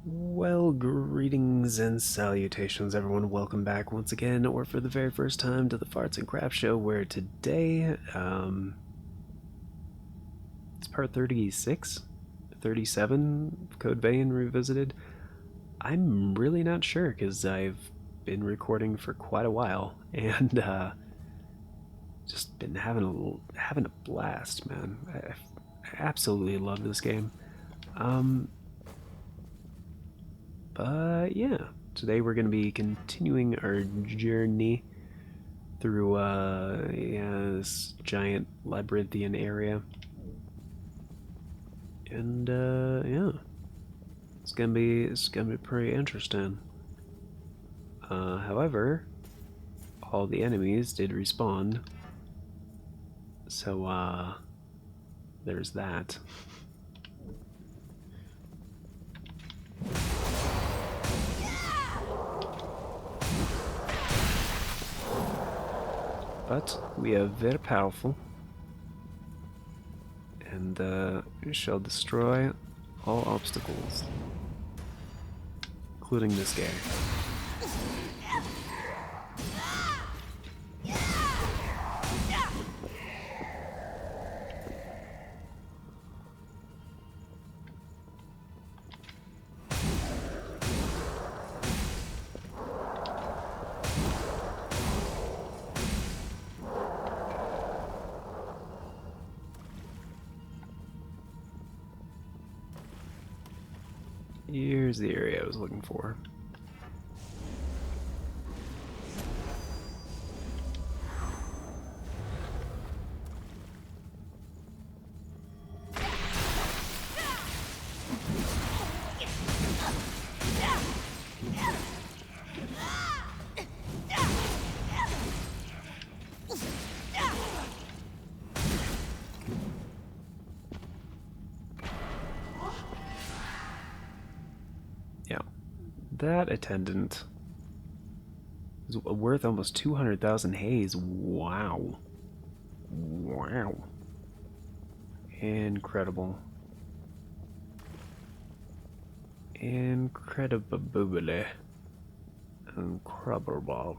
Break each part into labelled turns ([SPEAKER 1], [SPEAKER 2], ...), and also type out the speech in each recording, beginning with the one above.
[SPEAKER 1] Well, greetings and salutations, everyone. Welcome back once again, or for the very first time, to the Farts and Crafts Show, where today, it's part 36, 37, Code Vein Revisited. I'm really not sure, because I've been recording for quite a while, and, just been having a blast, man. I absolutely love this game. Um, But yeah, today we're going to be continuing our journey through this giant labyrinthian area, and yeah, it's gonna be pretty interesting. However, all the enemies did respawn, so there's that. But we are very powerful, and we shall destroy all obstacles, including this guy. Here's the area I was looking for. Yeah, that attendant is worth almost 200,000 haze. Wow. Wow. Incredible. Incredible. Incredible.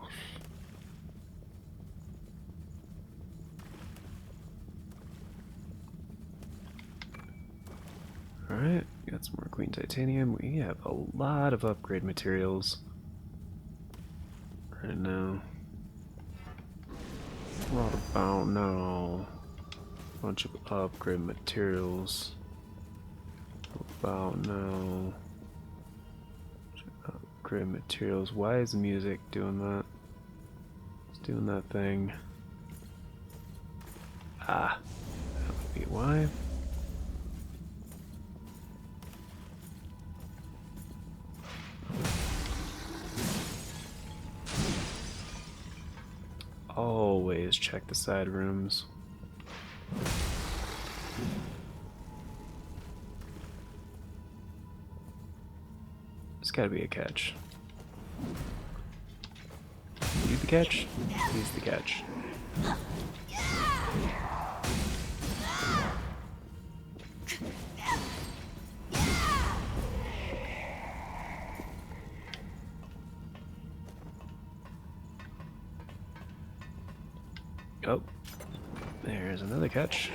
[SPEAKER 1] Alright, got some more Queen Titanium. We have a lot of upgrade materials right now. What about now? Bunch of upgrade materials. What about now? Upgrade materials. Why is the music doing that? It's doing that thing. Ah, that would be why. Always check the side rooms. There's gotta be a catch. You the catch? He's the catch. Oh, there's another catch.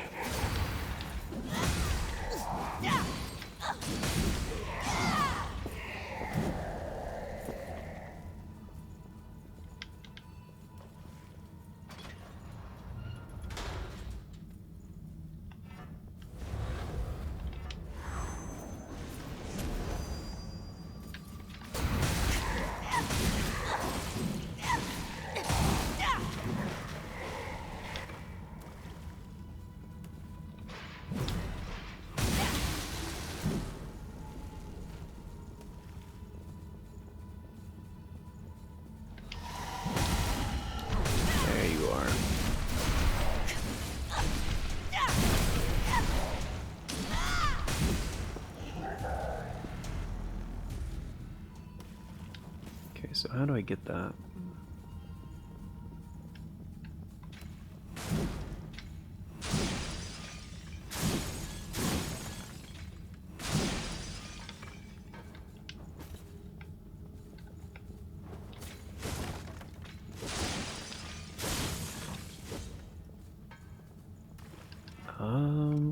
[SPEAKER 1] There you are. Okay, so how do I get that?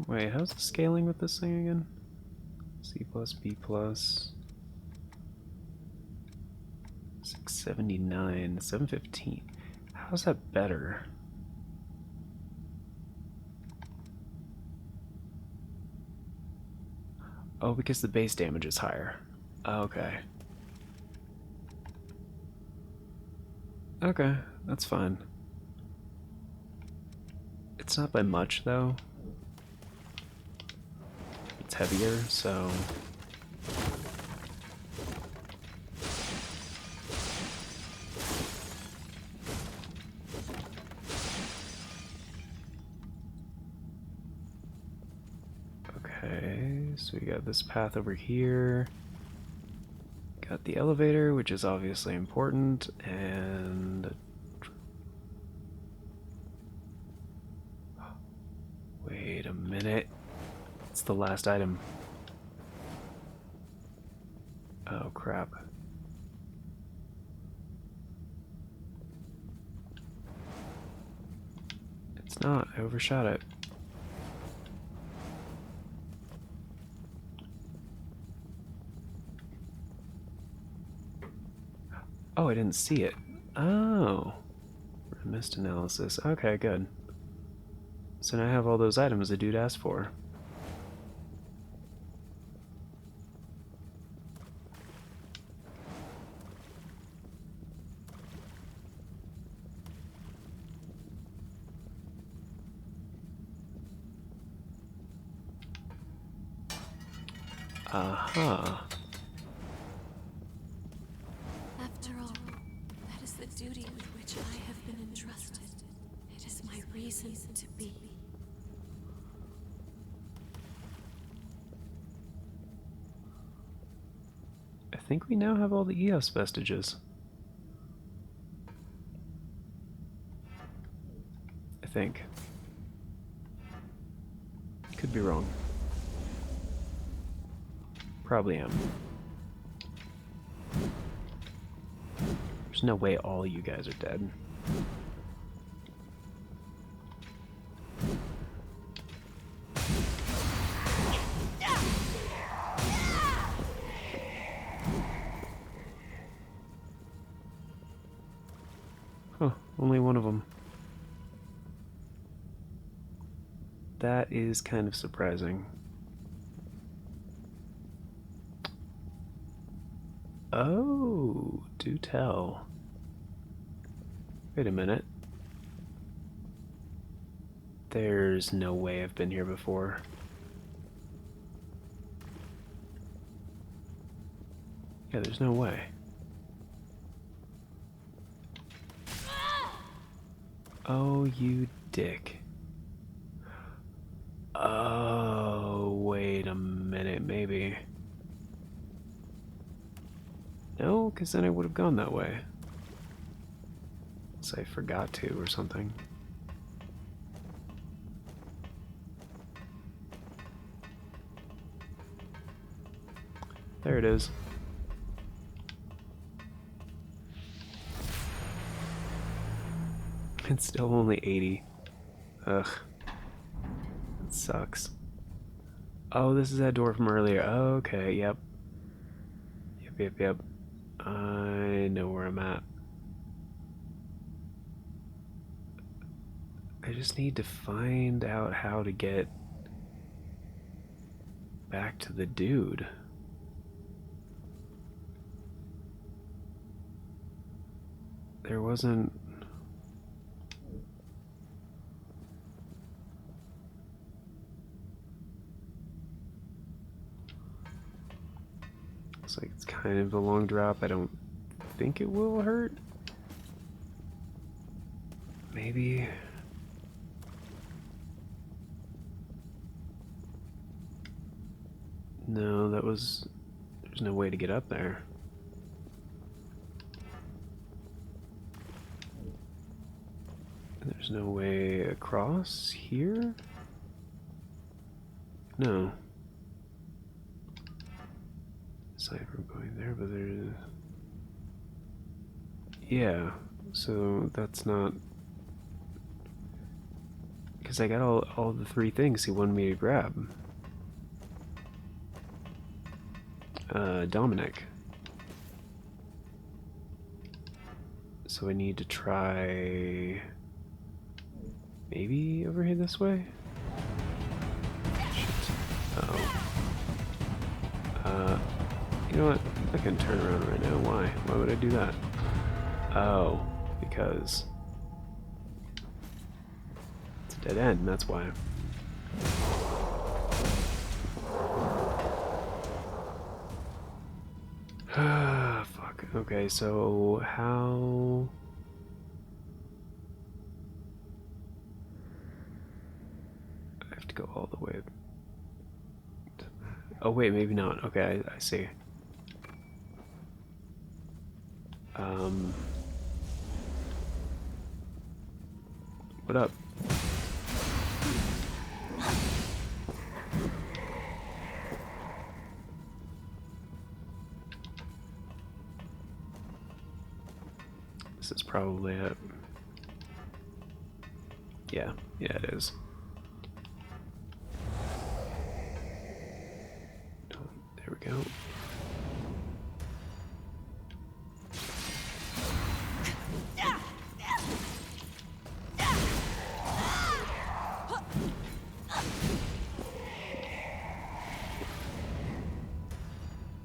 [SPEAKER 1] Wait, how's the scaling with this thing again? C plus, B plus. 679, 715. How's that better? Oh, because the base damage is higher. Okay. Okay, that's fine. It's not by much, though. It's heavier, so... Okay, so we got this path over here. Got the elevator, which is obviously important, and... Wait a minute. It's the last item. Oh, crap. It's not. I overshot it. Oh, I didn't see it. Oh. Missed analysis. Okay, good. So now I have all those items the dude asked for. Aha.
[SPEAKER 2] After all, that is the duty with which I have been entrusted. It is my reason to be.
[SPEAKER 1] I think we now have all the EOS vestiges. I think. Could be wrong. Probably am. There's no way all you guys are dead. Huh, only one of them. That is kind of surprising. Oh, do tell. Wait a minute. There's no way I've been here before. Yeah, there's no way. Oh, you dick. Oh, wait a minute, maybe. No, because then I would have gone that way. Unless I forgot to or something. There it is. It's still only 80. Ugh. That sucks. Oh, this is that door from earlier. Okay, yep. Yep. I know where I'm at. I just need to find out how to get back to the dude. There wasn't... Looks like it's kind of a long drop. I don't think it will hurt. Maybe... No, that was... There's no way to get up there. There's no way across here? No. Aside from going there, but there's... Yeah, so that's not Because I got all the 3 things he wanted me to grab. Dominic. So I need to try... maybe over here this way? Shit. Uh-oh. You know what? I can turn around right now. Why? Why would I do that? Oh, because... it's a dead end, that's why. Ah, fuck. Okay, so how... I have to go all the way... oh wait, maybe not. Okay, I see. What up? This is probably it. Yeah, it is. Oh, there we go.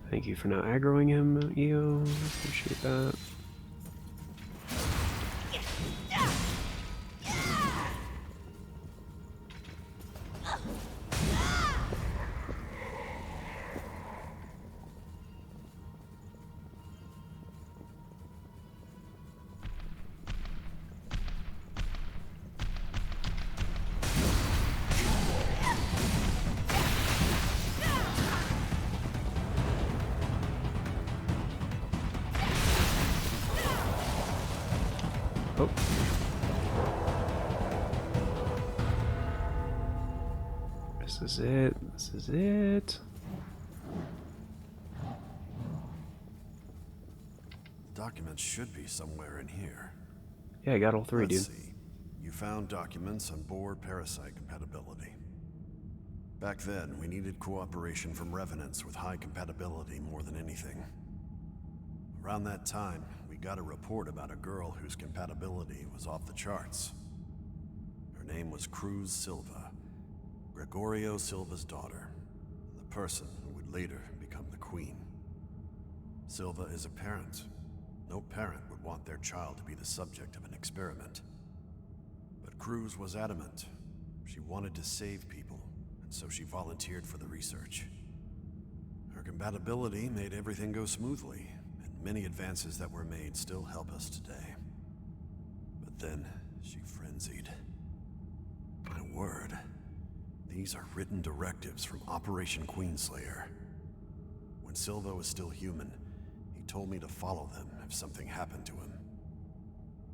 [SPEAKER 1] Thank you for not aggroing him, Eo. Appreciate that. Oh. This is it. This is it.
[SPEAKER 3] Documents should be somewhere in here.
[SPEAKER 1] Yeah, I got all 3,
[SPEAKER 3] Let's
[SPEAKER 1] dude.
[SPEAKER 3] see. You found documents on board parasite compatibility. Back then, we needed cooperation from revenants with high compatibility more than anything. Around that time, we got a report about a girl whose compatibility was off the charts. Her name was Cruz Silva, Gregorio Silva's daughter, the person who would later become the queen. Silva is a parent. No parent would want their child to be the subject of an experiment. But Cruz was adamant. She wanted to save people, and so she volunteered for the research. Her compatibility made everything go smoothly, and many advances that were made still help us today. But then, she frenzied. My word. These are written directives from Operation Queenslayer. When Silva was still human, he told me to follow them if something happened to him.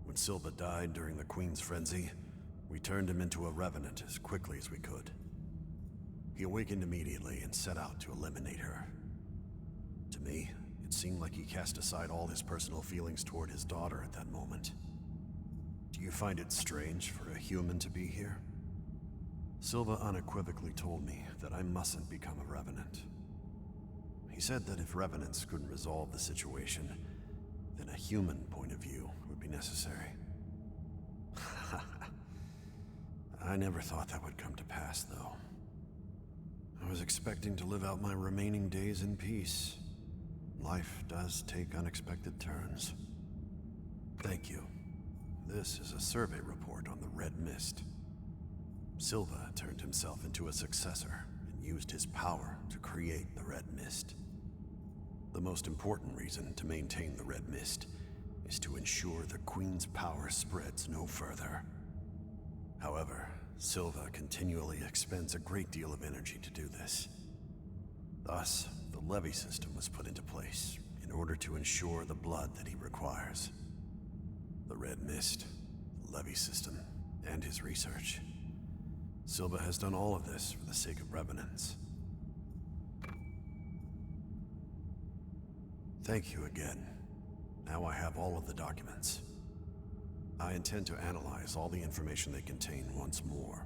[SPEAKER 3] When Silva died during the Queen's frenzy, we turned him into a revenant as quickly as we could. He awakened immediately and set out to eliminate her. To me, it seemed like he cast aside all his personal feelings toward his daughter at that moment. Do you find it strange for a human to be here? Silva unequivocally told me that I mustn't become a revenant. He said that if revenants couldn't resolve the situation, then a human point of view would be necessary. I never thought that would come to pass, though. I was expecting to live out my remaining days in peace. Life does take unexpected turns. Thank you. This is a survey report on the Red Mist. Silva turned himself into a successor and used his power to create the Red Mist. The most important reason to maintain the Red Mist is to ensure the Queen's power spreads no further. However, Silva continually expends a great deal of energy to do this. Thus, the levy system was put into place in order to ensure the blood that he requires. The Red Mist, the levy system, and his research. Silva has done all of this for the sake of revenants. Thank you again. Now I have all of the documents. I intend to analyze all the information they contain once more,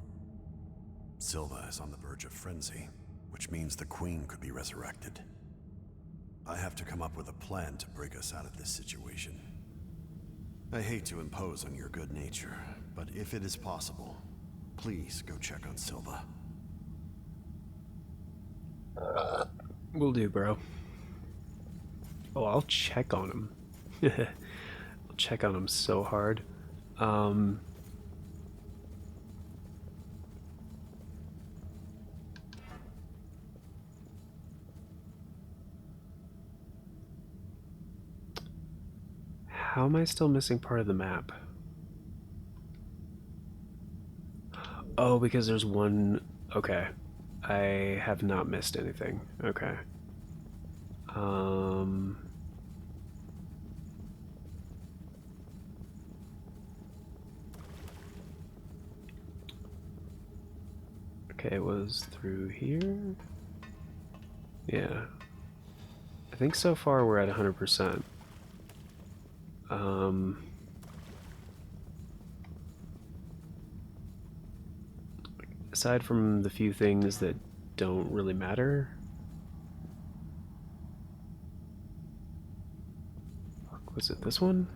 [SPEAKER 3] Silva is on the verge of frenzy, which means the Queen could be resurrected. I have to come up with a plan to break us out of this situation. I hate to impose on your good nature, but if it is possible, please go check on Silva.
[SPEAKER 1] Will do, bro. Oh, I'll check on him. I'll check on him so hard. How am I still missing part of the map? Oh, because there's one... Okay. I have not missed anything. Okay. Okay, it was through here? Yeah. I think so far we're at 100%. Aside from the few things that don't really matter. Was it this one?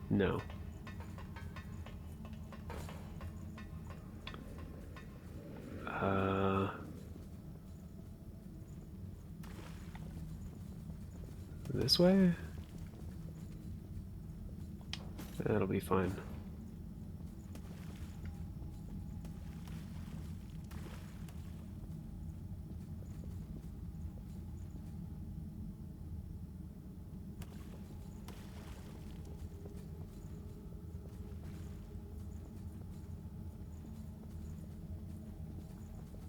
[SPEAKER 1] No. This way? That'll be fine.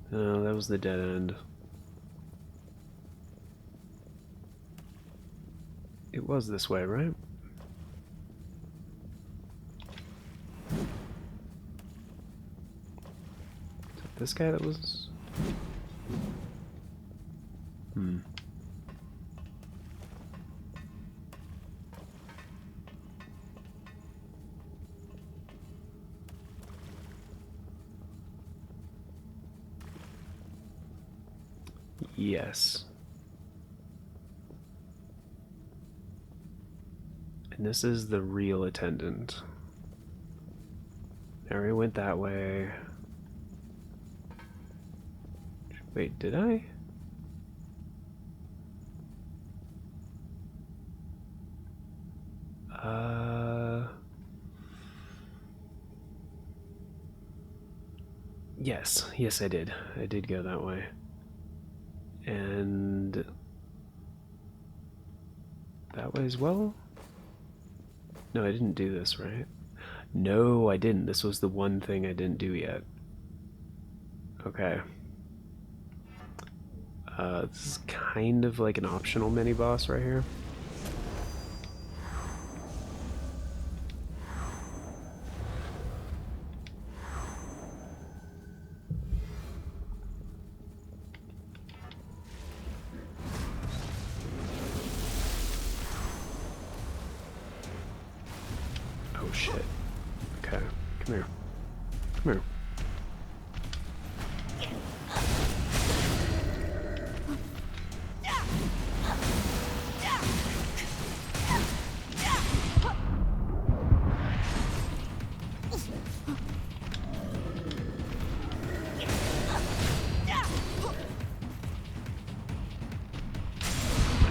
[SPEAKER 1] No, that was the dead end. It was this way, right? This guy that was... Yes. And this is the real attendant. Now we went that way. Wait, did I? Yes, I did. I did go that way. And that way as well? No, I didn't do this, right? No, I didn't. This was the one thing I didn't do yet. Okay. This is kind of like an optional mini-boss right here. Oh shit. Okay, come here. Come here.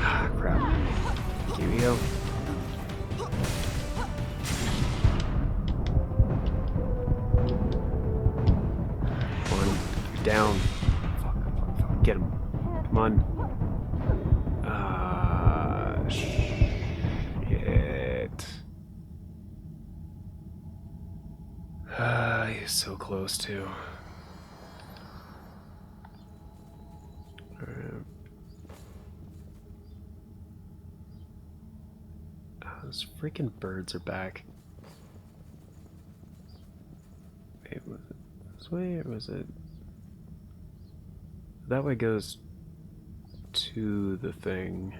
[SPEAKER 1] Ah, crap. Here we go. Down. Fuck. Get him. Come on. Shit. He's so close too. Those freaking birds are back. Wait, was it this way or was it... That way goes to the thing.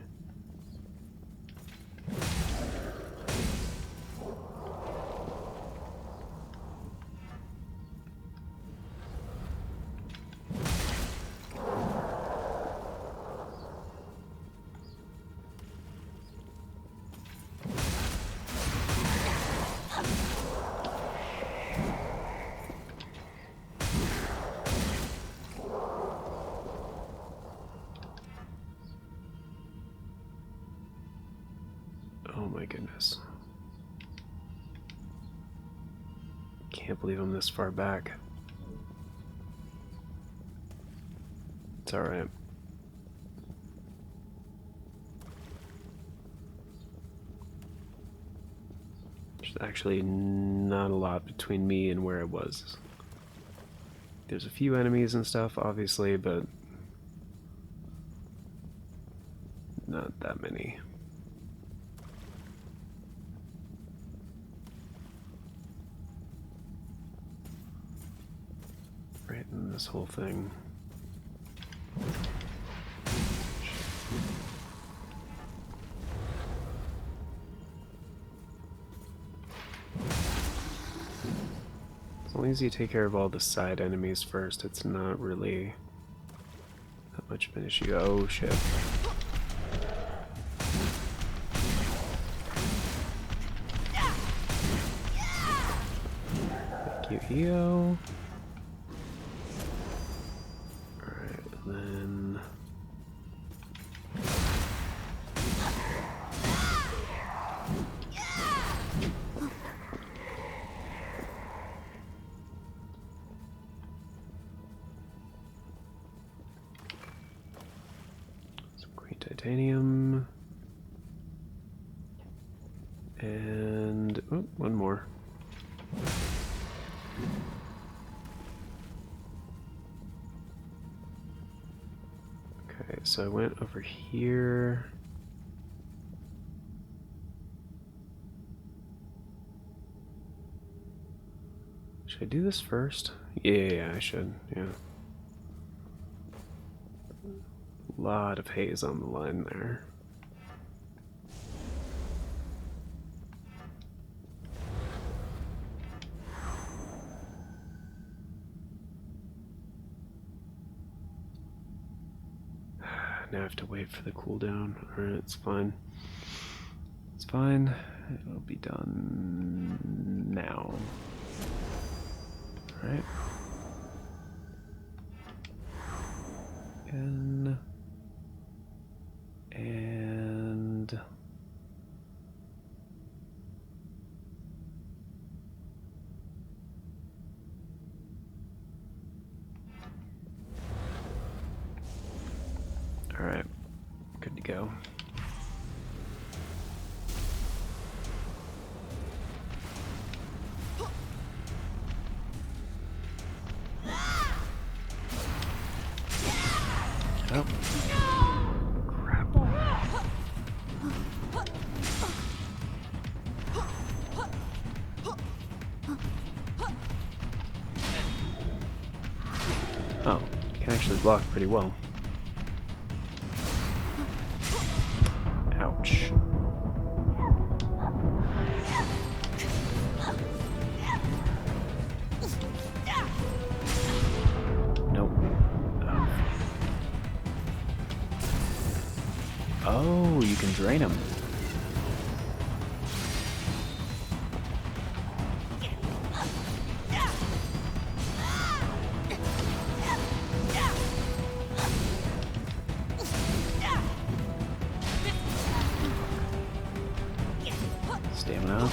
[SPEAKER 1] my goodness. Can't believe I'm this far back. It's alright. There's actually not a lot between me and where I was. There's a few enemies and stuff, obviously, but not that many. Right in this whole thing. As long as you take care of all the side enemies first, it's not really that much of an issue. Oh shit. Thank you, EO. Alright, then. Some green titanium. And oh, one more. Okay, so I went over here. Should I do this first? Yeah, I should, yeah. A lot of haze on the line there. Now I have to wait for the cooldown. Alright, it's fine. It's fine. It'll be done now. Alright. And alright, good to go. Oh. Crap. Oh, you can actually block pretty well. Ouch. Nope. Oh, you can drain them. Stamina.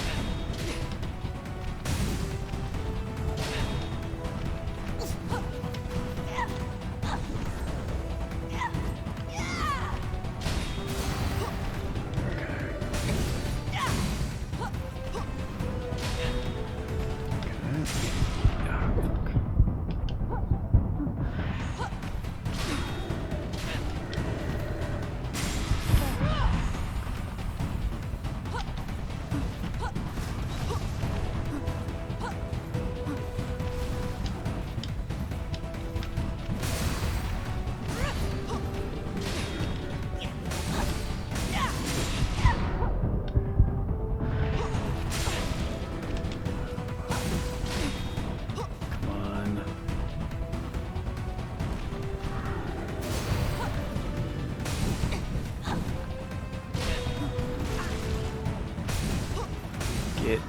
[SPEAKER 1] Get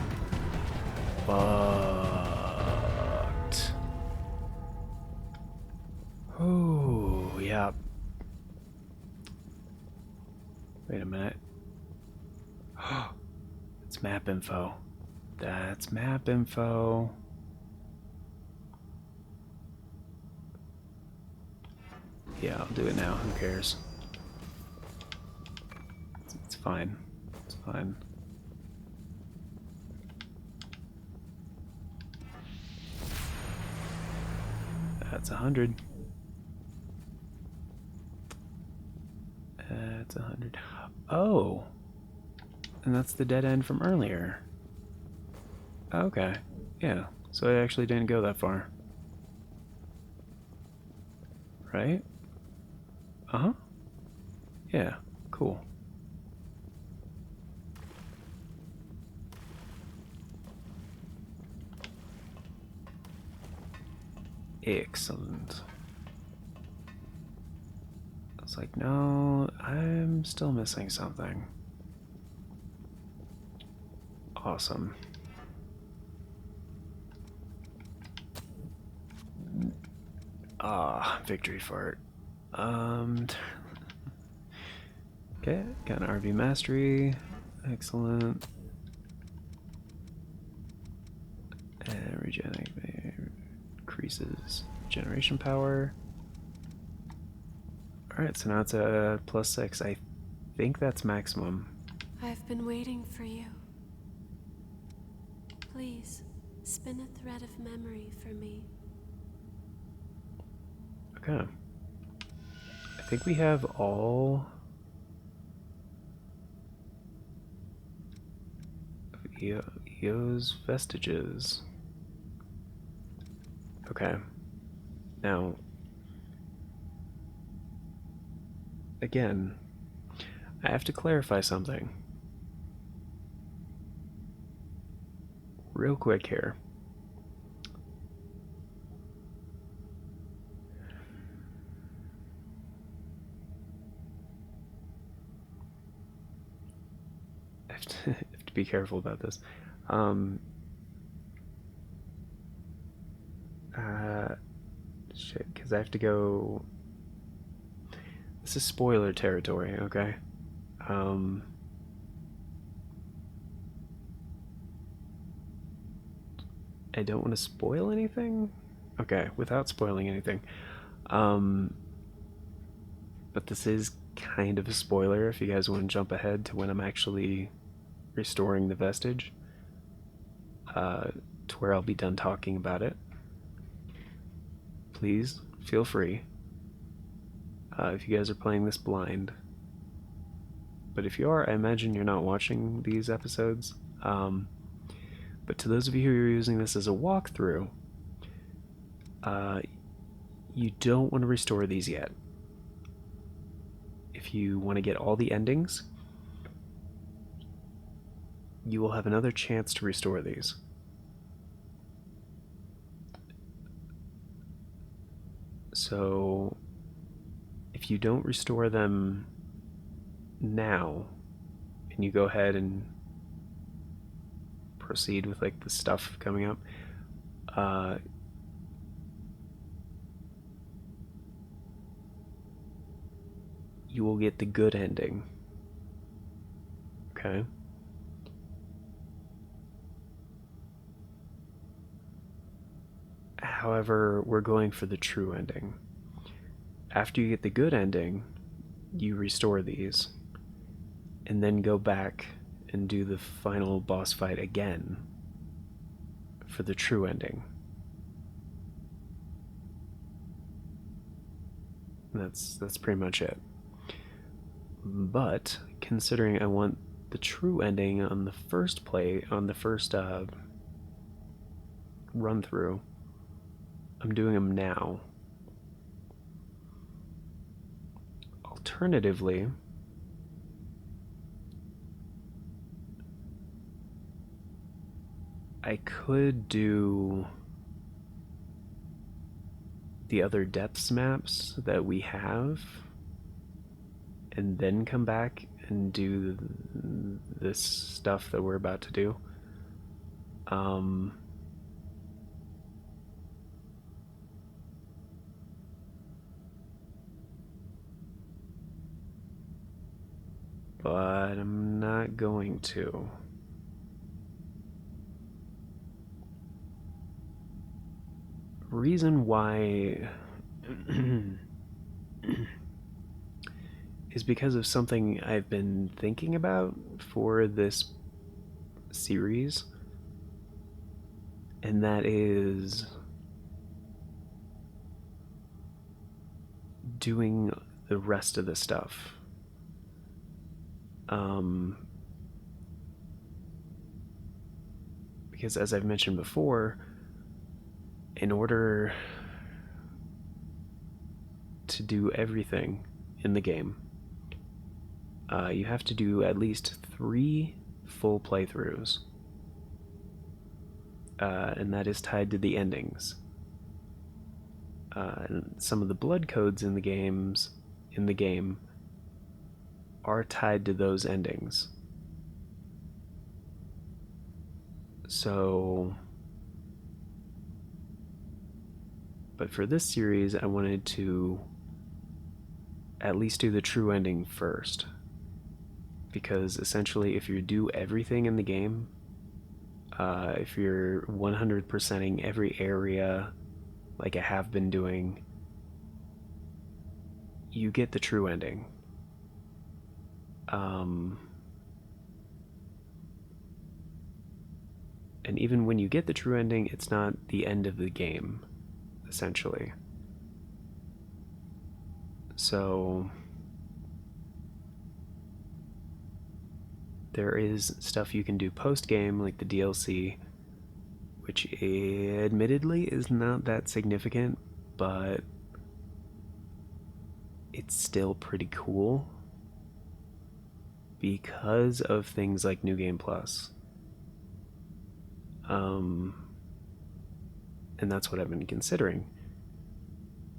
[SPEAKER 1] fucked. Oh, yeah. Wait a minute. It's map info. That's map info. Yeah, I'll do it now. Who cares? It's fine. It's fine. That's 100. That's 100. Oh! And that's the dead end from earlier. Okay. Yeah. So I actually didn't go that far. Right? Uh-huh. Yeah. Cool. Excellent. I was like, no, I'm still missing something. Awesome. Ah, victory fart. Okay, got an RV mastery. Excellent. And increases generation power. Alright, so now it's a +6. I think that's maximum.
[SPEAKER 2] I've been waiting for you. Please, spin a thread of memory for me.
[SPEAKER 1] Okay. I think we have all of Eo's vestiges. Okay. Now, again, I have to clarify something. Real quick here. I have to be careful about this. Shit, because I have to go. This is spoiler territory, okay? I don't want to spoil anything? Okay, without spoiling anything. But this is kind of a spoiler if you guys want to jump ahead to when I'm actually restoring the vestige. To where I'll be done talking about it. Please, feel free. If you guys are playing this blind. But if you are, I imagine you're not watching these episodes. But to those of you who are using this as a walkthrough, you don't want to restore these yet. If you want to get all the endings, you will have another chance to restore these. So, if you don't restore them now, and you go ahead and proceed with like the stuff coming up, you will get the good ending. Okay? However, we're going for the true ending. After you get the good ending, you restore these, and then go back and do the final boss fight again for the true ending. That's pretty much it. But considering I want the true ending on the first run through, I'm doing them now. Alternatively, I could do the other depths maps that we have and then come back and do this stuff that we're about to do. But I'm not going to. reason why is because of something I've been thinking about for this series, and that is doing the rest of the stuff. Because as I've mentioned before, in order to do everything in the game, you have to do at least 3 full playthroughs, and that is tied to the endings. And some of the blood codes in the game are tied to those endings. So, but for this series, I wanted to at least do the true ending first. Because essentially, if you do everything in the game, if you're 100%ing every area like I have been doing, you get the true ending. And even when you get the true ending, it's not the end of the game, essentially. So there is stuff you can do post-game, like the DLC, which admittedly is not that significant, but it's still pretty cool because of things like New Game Plus. And that's what I've been considering,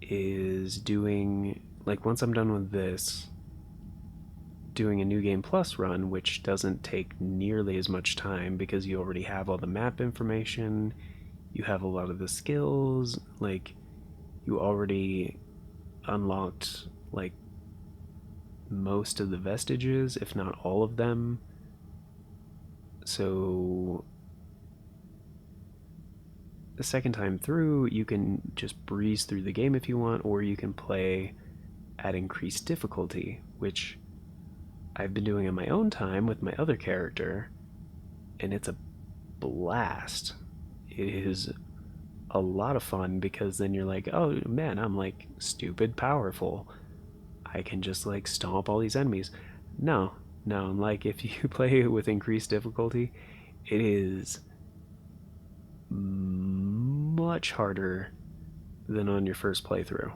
[SPEAKER 1] is doing, like, once I'm done with this, doing a New Game Plus run, which doesn't take nearly as much time because you already have all the map information, you have a lot of the skills, like, you already unlocked, like, most of the vestiges, if not all of them. So the second time through, you can just breeze through the game if you want, or you can play at increased difficulty, which I've been doing on my own time with my other character, and it's a blast. It is a lot of fun because then you're like, oh man, I'm like stupid powerful. I can just like stomp all these enemies. No, like if you play with increased difficulty, it is much harder than on your first playthrough.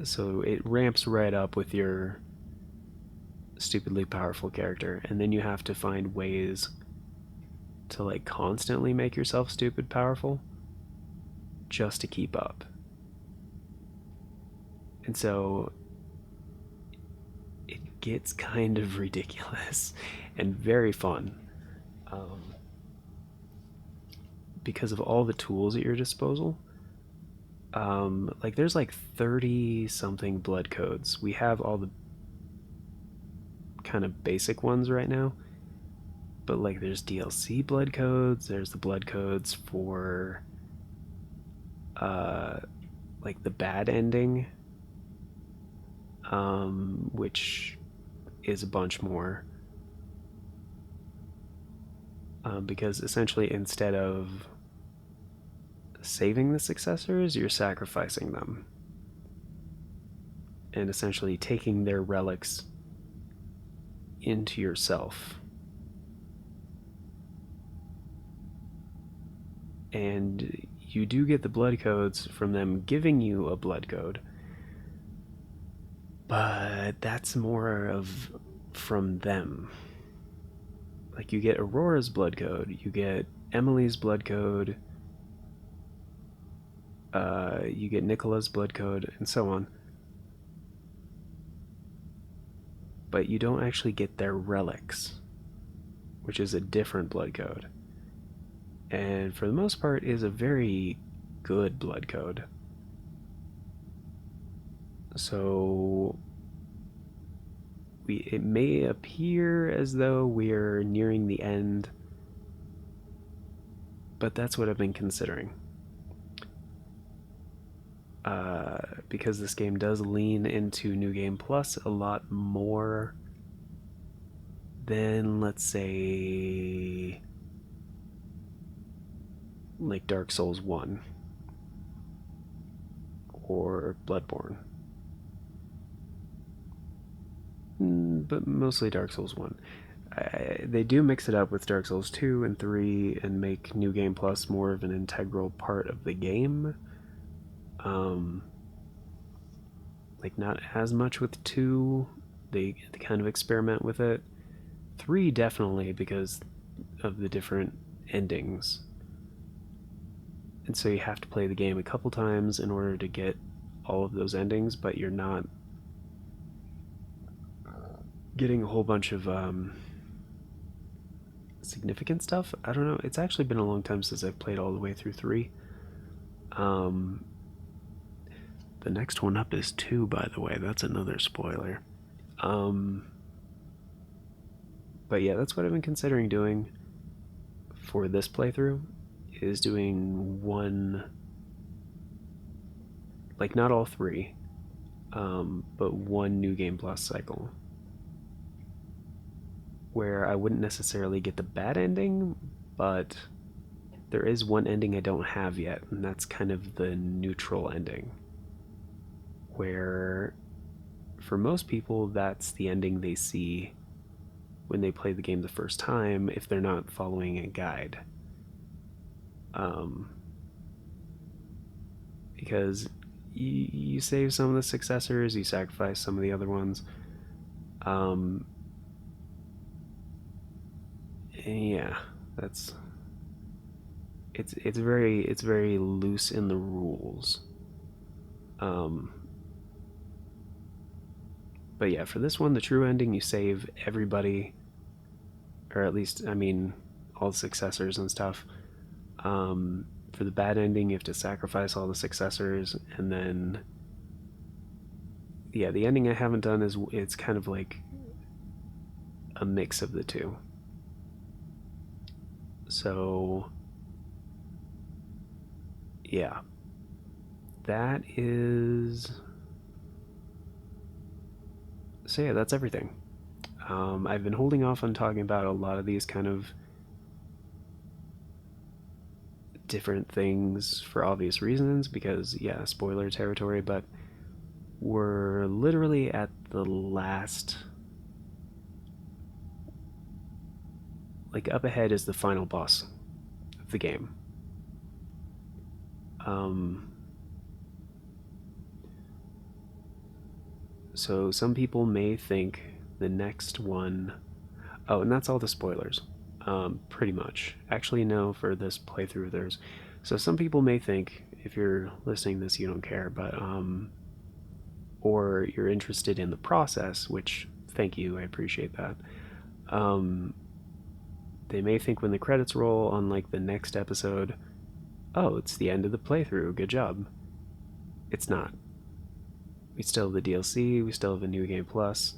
[SPEAKER 1] So it ramps right up with your stupidly powerful character, and then you have to find ways to like constantly make yourself stupid powerful just to keep up. And so it gets kind of ridiculous and very fun, because of all the tools at your disposal. Like there's like 30 something blood codes. We have all the kind of basic ones right now, but like there's DLC blood codes, there's the blood codes for like the bad ending, which is a bunch more, because essentially instead of saving the successors, you're sacrificing them and essentially taking their relics into yourself. And you do get the blood codes from them giving you a blood code, but that's more of from them. Like you get Aurora's blood code, you get Emily's blood code, you get Nicola's blood code, and so on. But you don't actually get their relics, which is a different blood code. And for the most part is a very good blood code. So it may appear as though we're nearing the end, but that's what I've been considering. because this game does lean into New Game Plus a lot more than, let's say, like Dark Souls 1 or Bloodborne. But mostly Dark Souls 1. They do mix it up with Dark Souls 2 and 3 and make New Game Plus more of an integral part of the game. Like, not as much with 2. They kind of experiment with it. 3 definitely, because of the different endings. And so you have to play the game a couple times in order to get all of those endings, but you're not getting a whole bunch of significant stuff. I don't know. It's actually been a long time since I've played all the way through 3. The next one up is 2, by the way. That's another spoiler. But yeah, that's what I've been considering doing for this playthrough, is doing one, like not all 3, but one New Game Plus cycle, where I wouldn't necessarily get the bad ending, but there is one ending I don't have yet, and that's kind of the neutral ending, where for most people that's the ending they see when they play the game the first time if they're not following a guide. Because you save some of the successors, you sacrifice some of the other ones. Yeah, that's it's very loose in the rules. But yeah, for this one, the true ending, you save everybody, or at least, I mean, all the successors and stuff. For the bad ending, you have to sacrifice all the successors, and then, yeah, the ending I haven't done is, it's kind of like a mix of the two. So, yeah, that is. So yeah, that's everything. I've been holding off on talking about a lot of these kind of different things for obvious reasons, because yeah, spoiler territory, but we're literally at the last, like up ahead is the final boss of the game. So some people may think the next one, oh, and that's all the spoilers. Pretty much. Actually, no, for this playthrough, there's. So some people may think, if you're listening to this, you don't care, but, or you're interested in the process, which, thank you, I appreciate that. They may think when the credits roll on, like, the next episode, oh, it's the end of the playthrough, good job. It's not. We still have the DLC, we still have a New Game Plus.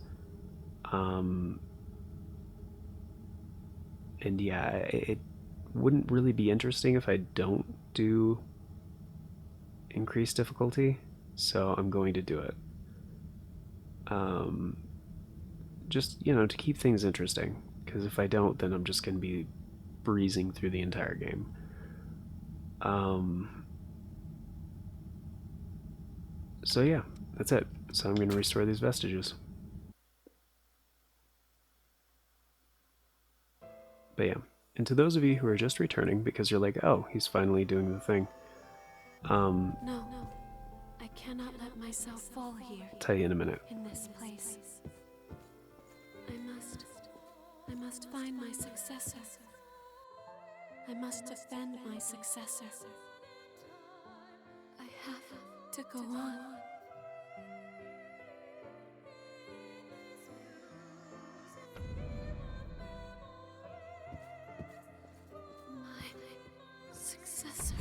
[SPEAKER 1] And yeah, it wouldn't really be interesting if I don't do increased difficulty, so I'm going to do it. Just, to keep things interesting, because if I don't, then I'm just going to be breezing through the entire game. So yeah, that's it. So I'm going to restore these vestiges. But yeah, and to those of you who are just returning because you're like, oh, he's finally doing the thing.
[SPEAKER 2] No, I cannot let myself fall here.
[SPEAKER 1] I'll tell you in a minute.
[SPEAKER 2] In this place. I must find my successor. I must defend my successor. I have to go on. My successor.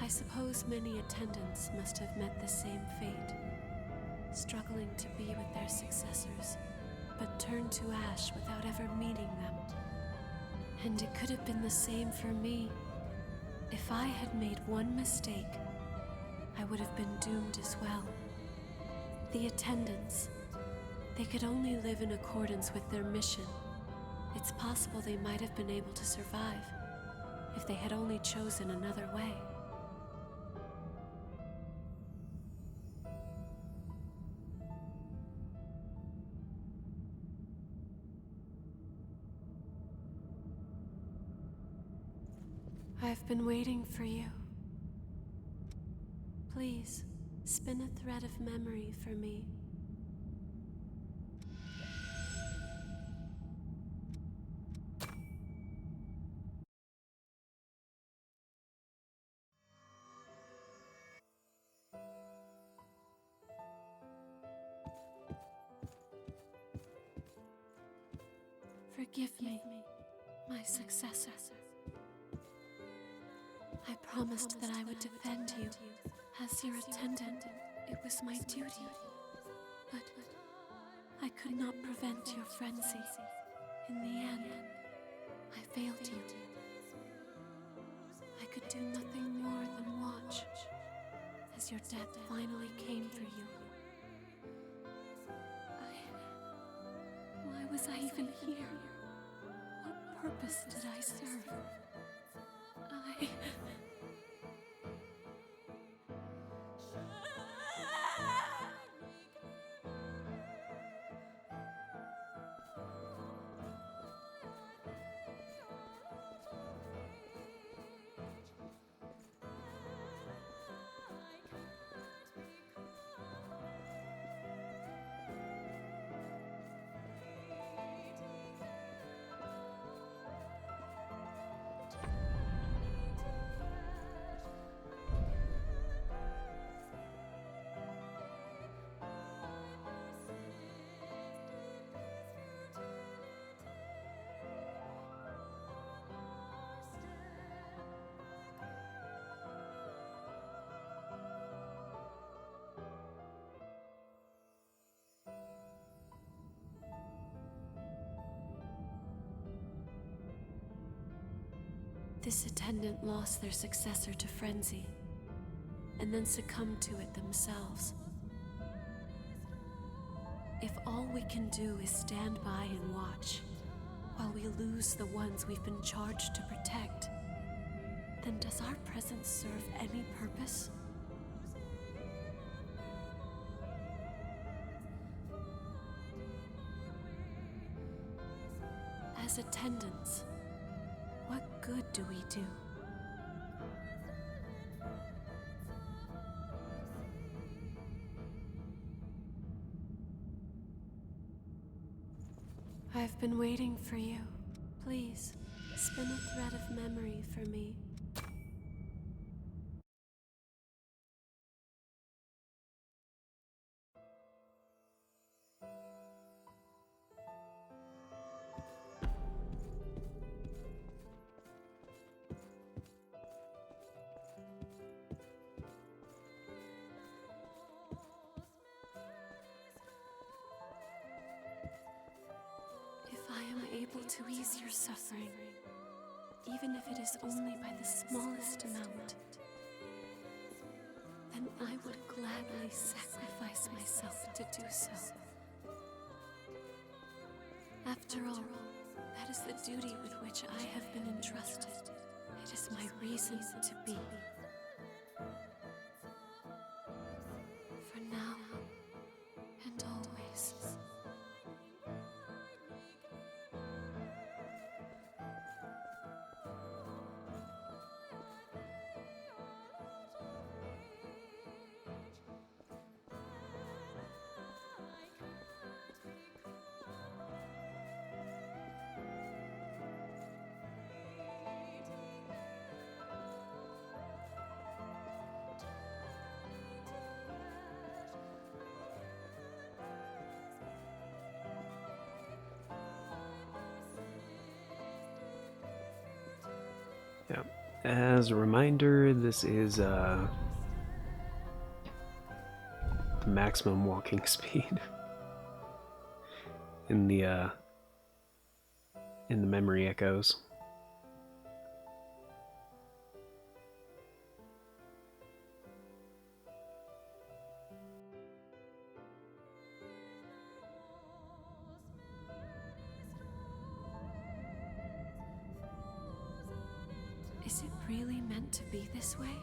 [SPEAKER 2] I suppose many attendants must have met the same fate, struggling to be with their successors, but turned to ash without ever meeting them. And it could have been the same for me. If I had made one mistake, I would have been doomed as well. The attendants, they could only live in accordance with their mission. It's possible they might have been able to survive if they had only chosen another way. I've been waiting for you. Please, spin a thread of memory for me. Forgive me, my successor. I promised that I would defend you as your attendant. It was my duty. But I could not prevent your frenzy. In the end, I failed you. I could do nothing more than watch as your death finally came for you. Why was I even here? What purpose did I serve? This attendant lost their successor to frenzy, and then succumbed to it themselves. If all we can do is stand by and watch, while we lose the ones we've been charged to protect, then does our presence serve any purpose? As attendants, what good do we do? I've been waiting for you. Please, spin a thread of memory for me. If I am able to ease your suffering, even if it is only by the smallest amount, then I would gladly sacrifice myself to do so. After all, that is the duty with which I have been entrusted. It is my reason to be. For now and always.
[SPEAKER 1] Yeah, As a reminder, this is maximum walking speed in the memory echoes.
[SPEAKER 2] Is it really meant to be this way?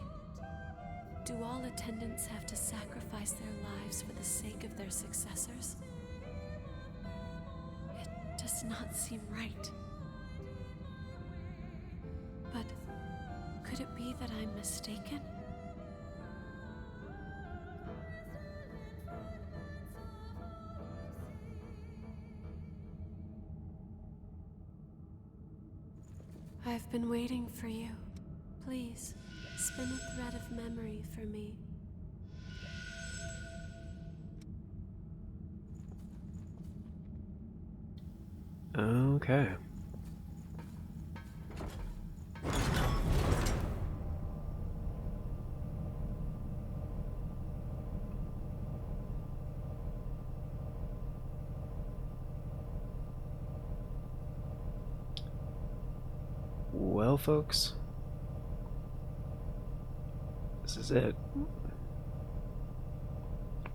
[SPEAKER 2] Do all attendants have to sacrifice their lives for the sake of their successors? It does not seem right. But could it be that I'm mistaken? I've been waiting for you. Please, spin a thread of memory for me.
[SPEAKER 1] Okay. Well, folks, this is it.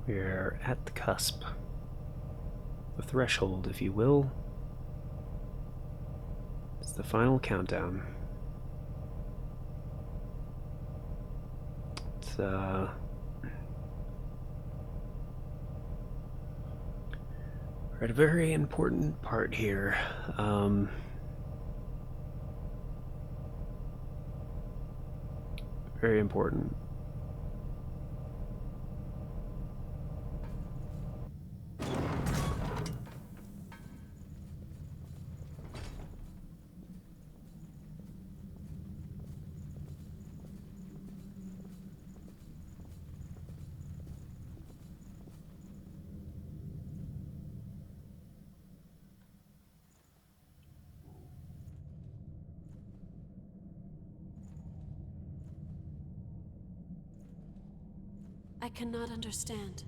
[SPEAKER 1] We're at the cusp, the threshold, if you will. It's the final countdown. It's we're at a very important part here. Very important.
[SPEAKER 2] I cannot understand.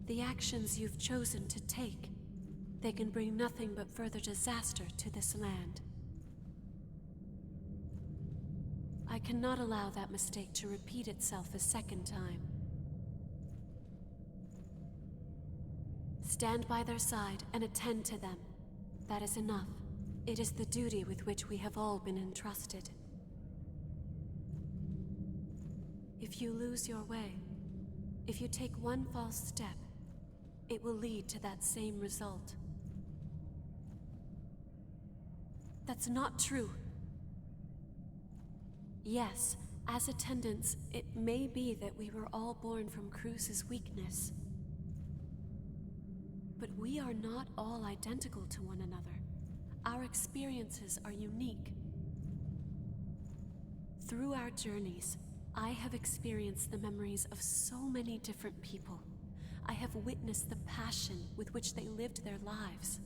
[SPEAKER 2] The actions you've chosen to take, they can bring nothing but further disaster to this land. I cannot allow that mistake to repeat itself a second time. Stand by their side and attend to them. That is enough. It is the duty with which we have all been entrusted. If you lose your way, if you take one false step, it will lead to that same result. That's not true. Yes, as attendants, it may be that we were all born from Cruz's weakness. But we are not all identical to one another. Our experiences are unique. Through our journeys, I have experienced the memories of so many different people. I have witnessed the passion with which they lived their lives.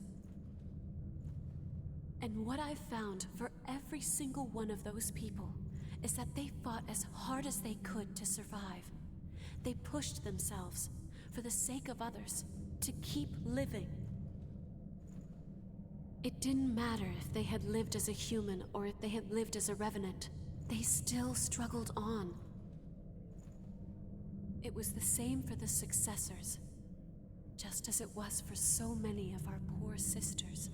[SPEAKER 2] And what I've found for every single one of those people is that they fought as hard as they could to survive. They pushed themselves for the sake of others to keep living. It didn't matter if they had lived as a human or if they had lived as a revenant. They still struggled on. It was the same for the successors, just as it was for so many of our poor sisters.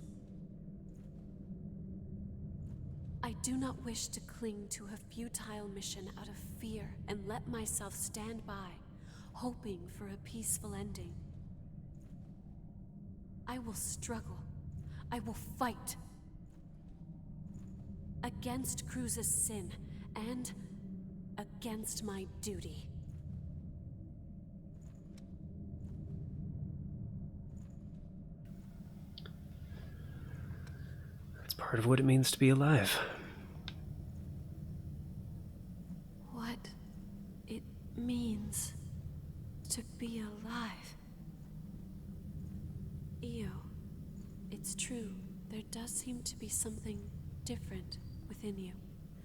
[SPEAKER 2] I do not wish to cling to a futile mission out of fear and let myself stand by, hoping for a peaceful ending. I will struggle. I will fight. Against Cruz's sin, and against my duty.
[SPEAKER 1] That's part of what it means to be alive.
[SPEAKER 2] What it means to be alive. Io, it's true, there does seem to be something different within you,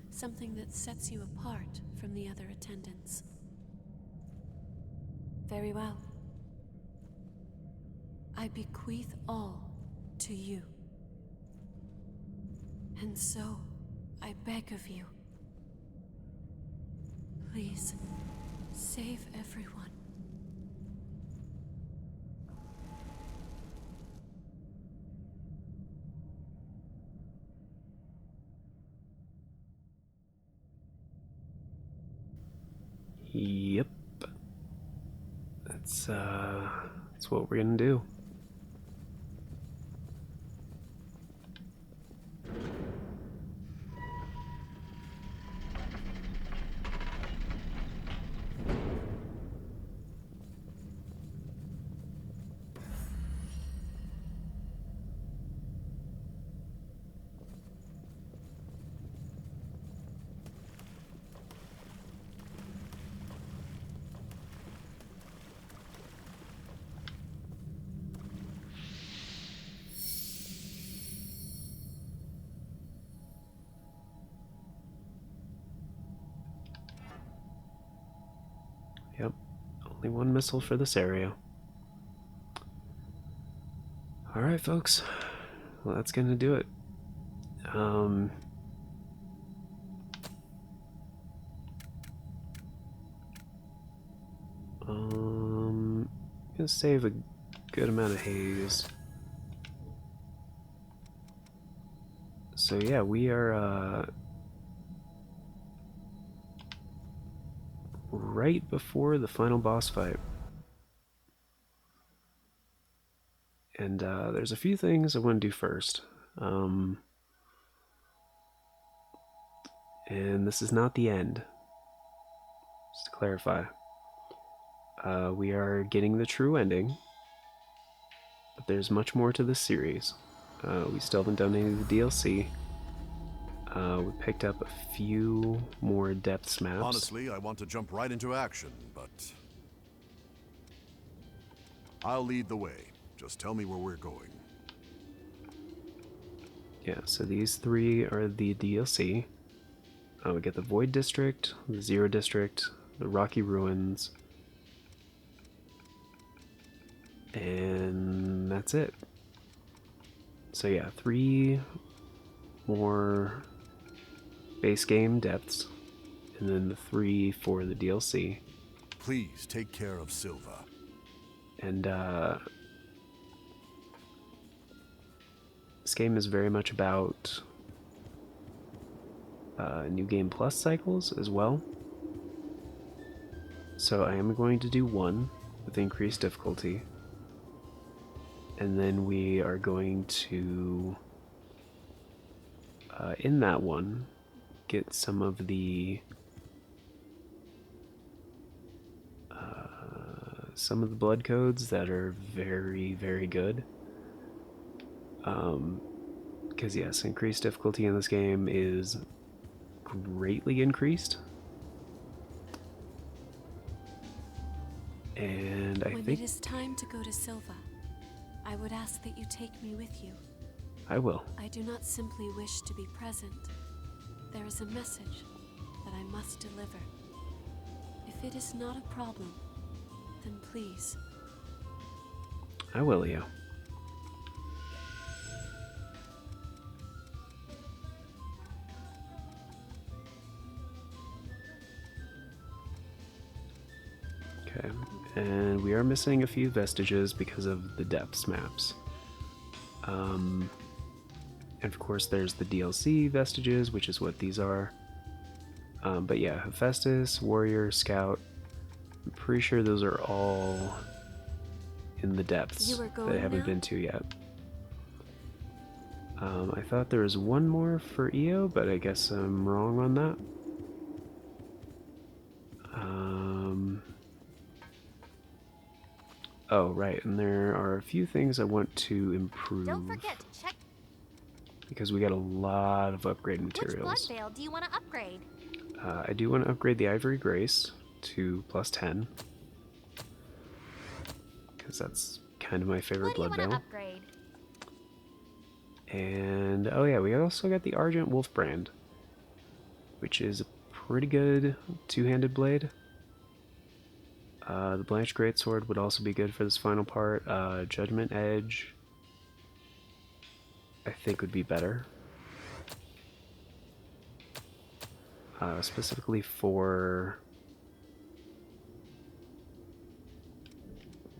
[SPEAKER 2] something that sets you apart from the other attendants. Very well. I bequeath all to you. And so, I beg of you, please, save everyone.
[SPEAKER 1] Yep. That's what we're gonna do. Yep. Only one missile for this area. Alright, folks. Well, that's gonna do it. Gonna save a good amount of haze. So yeah, we are right before the final boss fight. And there's a few things I want to do first. And this is not the end. Just to clarify. We are getting the true ending. But there's much more to this series. We still haven't done any of the DLC. We picked up a few more depths maps.
[SPEAKER 3] Honestly, I want to jump right into action, but I'll lead the way. Just tell me where we're going.
[SPEAKER 1] Yeah, so these three are the DLC. We get the Void District, the Zero District, the Rocky Ruins, and that's it. So yeah, 3 more base game depths, and then the 3 for the DLC.
[SPEAKER 3] Please take care of Silva.
[SPEAKER 1] And this game is very much about New Game Plus cycles as well. So I am going to do 1 with increased difficulty. And then we are going to, in that one, get some of the blood codes that are very, very good. Because yes, increased difficulty in this game is greatly increased. And I
[SPEAKER 2] When
[SPEAKER 1] think
[SPEAKER 2] it is time to go to Silva, I would ask that you take me with you.
[SPEAKER 1] I will.
[SPEAKER 2] I do not simply wish to be present. There is a message that I must deliver. If it is not a problem, then please.
[SPEAKER 1] I will, Leo. Okay, and we are missing a few vestiges because of the depths maps. And of course there's the DLC vestiges, which is what these are. But yeah, Hephaestus, Warrior, Scout, I'm pretty sure those are all in the depths that I haven't been to yet. I thought there was one more for EO, but I guess I'm wrong on that. Oh, right, and there are a few things I want to improve.
[SPEAKER 4] Don't forget to check.
[SPEAKER 1] Because we got a lot of upgrade materials.
[SPEAKER 4] Which blood veil do you want to upgrade?
[SPEAKER 1] I do want to upgrade the Ivory Grace to +10. Because that's kind of my favorite
[SPEAKER 4] What do you
[SPEAKER 1] blood
[SPEAKER 4] want to
[SPEAKER 1] veil.
[SPEAKER 4] upgrade?
[SPEAKER 1] And oh yeah, we also got the Argent Wolfbrand, which is a pretty good two-handed blade. The Blanche Greatsword would also be good for this final part. Judgment Edge, I think, would be better. Specifically for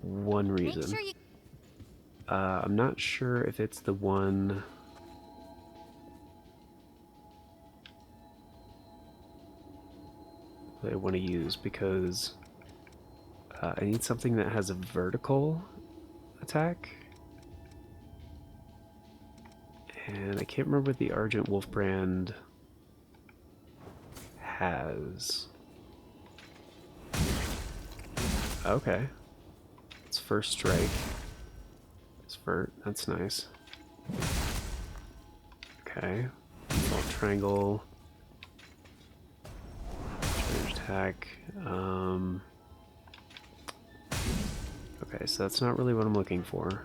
[SPEAKER 1] one reason.
[SPEAKER 4] Make sure you...
[SPEAKER 1] I'm not sure if it's the one... that I want to use, because I need something that has a vertical attack. And I can't remember what the Argent Wolfbrand has. Okay. It's first strike. It's vert. That's nice. Okay. Default triangle. Charge attack. Okay, so that's not really what I'm looking for.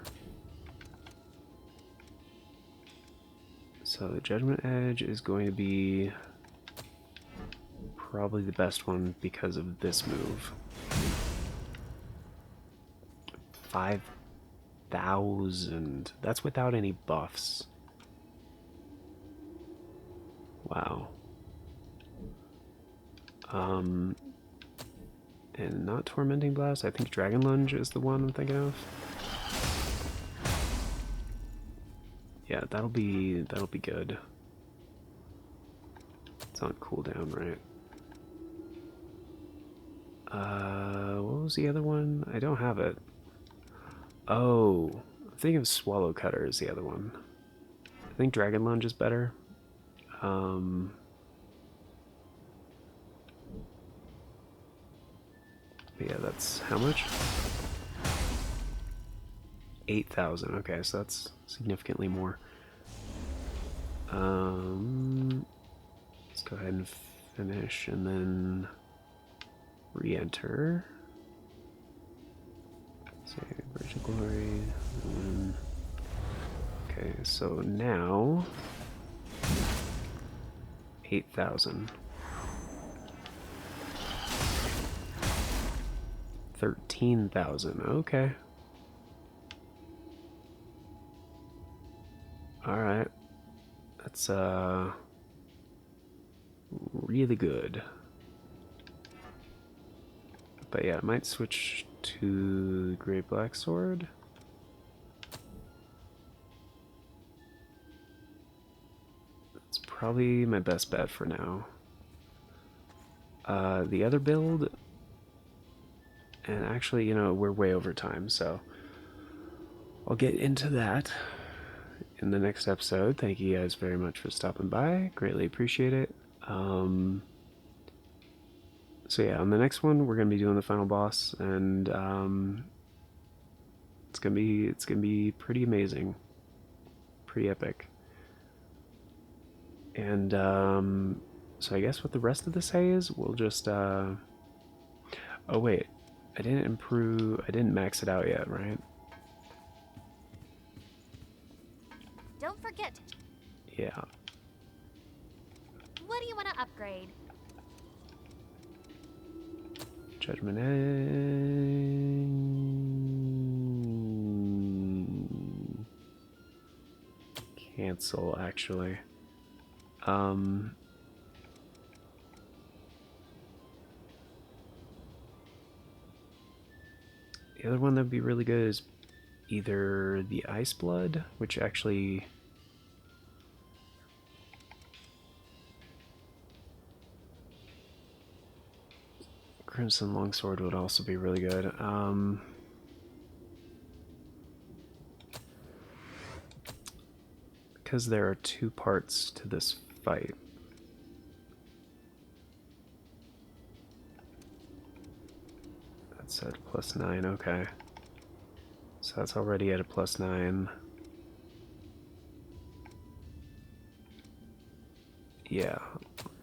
[SPEAKER 1] So the Judgment Edge is going to be probably the best one because of this move. 5,000. That's without any buffs. Wow. And not Tormenting Blast. I think Dragon Lunge is the one I'm thinking of. Yeah, that'll be good. It's on cooldown, right? What was the other one? I don't have it. Oh, I'm thinking of Swallow Cutter is the other one. I think Dragon Lunge is better. But yeah, that's how much? 8,000. Okay, so that's significantly more. Let's go ahead and finish and then re-enter. Say Bridge of Glory. Okay, so now 8,000. 13,000. Okay. Alright. That's really good. But yeah, I might switch to the Great Black Sword. That's probably my best bet for now. The other build, and actually, you know, we're way over time, so I'll get into that in the next episode. Thank you guys very much for stopping by. Greatly appreciate it. So yeah, on the next one, we're gonna be doing the final boss, and it's gonna be pretty amazing, pretty epic. And so I guess what the rest of the say is, we'll just oh wait, I didn't max it out yet, right?
[SPEAKER 4] Don't forget.
[SPEAKER 1] Yeah.
[SPEAKER 4] What do you want to upgrade?
[SPEAKER 1] Judgment Edge. Cancel, actually. The other one that'd be really good is either the Ice Blood, which actually... Crimson Longsword would also be really good. Because there are two parts to this fight. That's at +9, okay. So that's already at a +9. Yeah,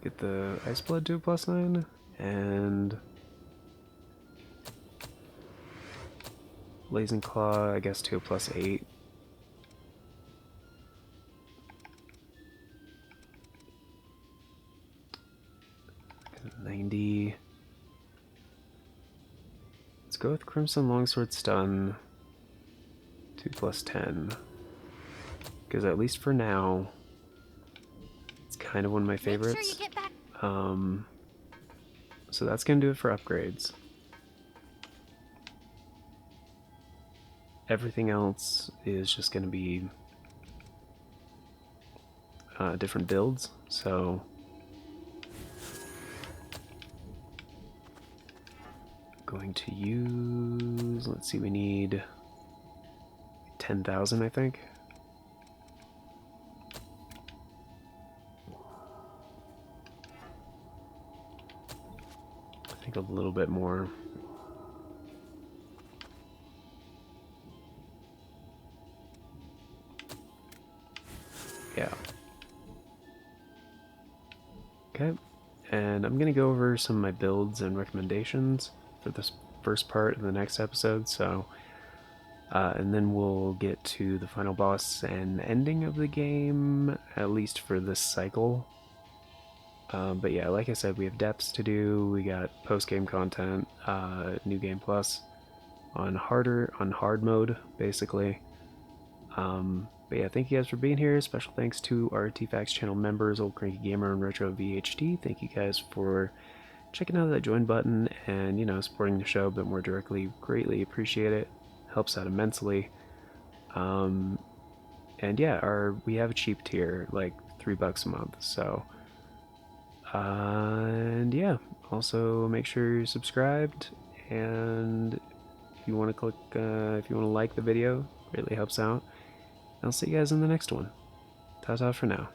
[SPEAKER 1] get the Ice Blood to a +9, and Blazing Claw, I guess, to a +8. 90. Let's go with Crimson Longsword Stun. 2 plus 10. Because at least for now, it's kind of one of my favorites.
[SPEAKER 4] Make sure you get back.
[SPEAKER 1] So that's going to do it for upgrades. Everything else is just going to be different builds. So going to use, let's see, we need 10,000, I think. I think a little bit more. Yeah. Okay, and I'm gonna go over some of my builds and recommendations for this first part of the next episode, so and then we'll get to the final boss and ending of the game, at least for this cycle. But yeah, like I said, we have depths to do, we got post-game content, New Game Plus on hard mode, basically. But yeah, thank you guys for being here. Special thanks to our Artifacts channel members, Old Cranky Gamer and Retro VHD. Thank you guys for checking out that join button and, you know, supporting the show a bit more directly. Greatly appreciate it. Helps out immensely. And yeah, we have a cheap tier, like $3 a month. So, and yeah, also make sure you're subscribed. And if you want to click, if you want to like the video, really helps out. I'll see you guys in the next one. Ta-ta for now.